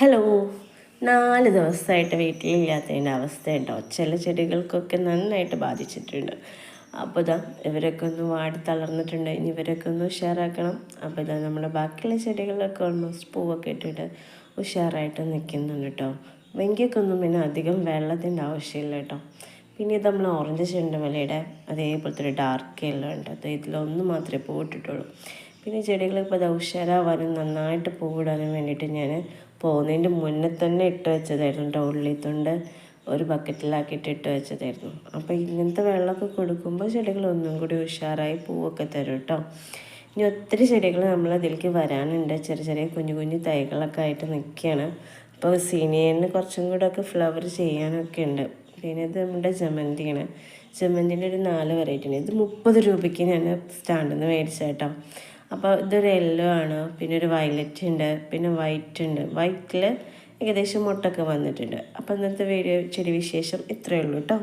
Hello. 4 ദിവസമായിട്ട് വീട്ടിലില്ലാത്തതിൻ്റെ അവസ്ഥയുണ്ടോ? ചില ചെടികൾക്കൊക്കെ നന്നായിട്ട് ബാധിച്ചിട്ടുണ്ട്. അപ്പോൾ ഇവരൊക്കെ ഒന്ന് വാടി തളർന്നിട്ടുണ്ട്. ഇനി ഇവരൊക്കെ ഒന്ന് ഉഷാറാക്കണം. അപ്പോൾ നമ്മുടെ ബാക്കിയുള്ള ചെടികളിലൊക്കെ ഓൾമോസ്റ്റ് പൂവൊക്കെ ഇട്ടിട്ട് ഉഷാറായിട്ട് നിൽക്കുന്നുണ്ട് കേട്ടോ. വെങ്കിക്കൊന്നും പിന്നെ അധികം വെള്ളത്തിൻ്റെ ആവശ്യമില്ല കേട്ടോ. പിന്നെ ഇത് നമ്മൾ ഓറഞ്ച് ചെണ്ടുമല്ലിയുടെ അതേപോലത്തെ ഒരു ഡാർക്ക് യെല്ലോ ഉണ്ട്. അത് ഇതിലൊന്ന് മാത്രമേ പൂവിട്ടിട്ടുള്ളൂ. പിന്നെ ചെടികൾ ഇപ്പോൾ ഉഷാറാവാനും നന്നായിട്ട് പൂവിടാനും വേണ്ടിയിട്ട് ഞാൻ പോകുന്നതിൻ്റെ മുന്നേ തന്നെ ഇട്ട് വെച്ചതായിരുന്നു കേട്ടോ. ഉള്ളിത്തൊണ്ട് ഒരു ബക്കറ്റിലാക്കിയിട്ട് ഇട്ട് വെച്ചതായിരുന്നു. അപ്പോൾ ഇങ്ങനത്തെ വെള്ളമൊക്കെ കൊടുക്കുമ്പോൾ ചെടികൾ ഒന്നും കൂടി ഉഷാറായി പൂവൊക്കെ തരും കേട്ടോ. ഇനി ഒത്തിരി ചെടികൾ നമ്മളതിലേക്ക് വരാനുണ്ട്. ചെറിയ ചെറിയ കുഞ്ഞു കുഞ്ഞു തൈകളൊക്കെ ആയിട്ട് നിൽക്കുകയാണ്. അപ്പോൾ സീനിയറിന് കുറച്ചും കൂടെ ഒക്കെ ഫ്ലവർ ചെയ്യാനൊക്കെ ഉണ്ട്. പിന്നെ ഇത് നമ്മുടെ ജമന്തിയാണ്. ജമന്തിൻ്റെ ഒരു 4 വെറൈറ്റി ഉണ്ട്. ഇത് 30 രൂപയ്ക്ക് ഞാൻ സ്റ്റാൻഡിൽ നിന്ന് മേടിച്ചേട്ടോ. അപ്പോൾ ഇതൊരു യെല്ലോ ആണ്, പിന്നെ ഒരു വയലറ്റ് ഉണ്ട്, പിന്നെ വൈറ്റ് ഉണ്ട്. വൈറ്റിൽ ഏകദേശം മുട്ടൊക്കെ വന്നിട്ടുണ്ട്. അപ്പോൾ ഇന്നത്തെ വീഡിയോ ചെടി വിശേഷം ഇത്രയേ ഉള്ളൂ കേട്ടോ.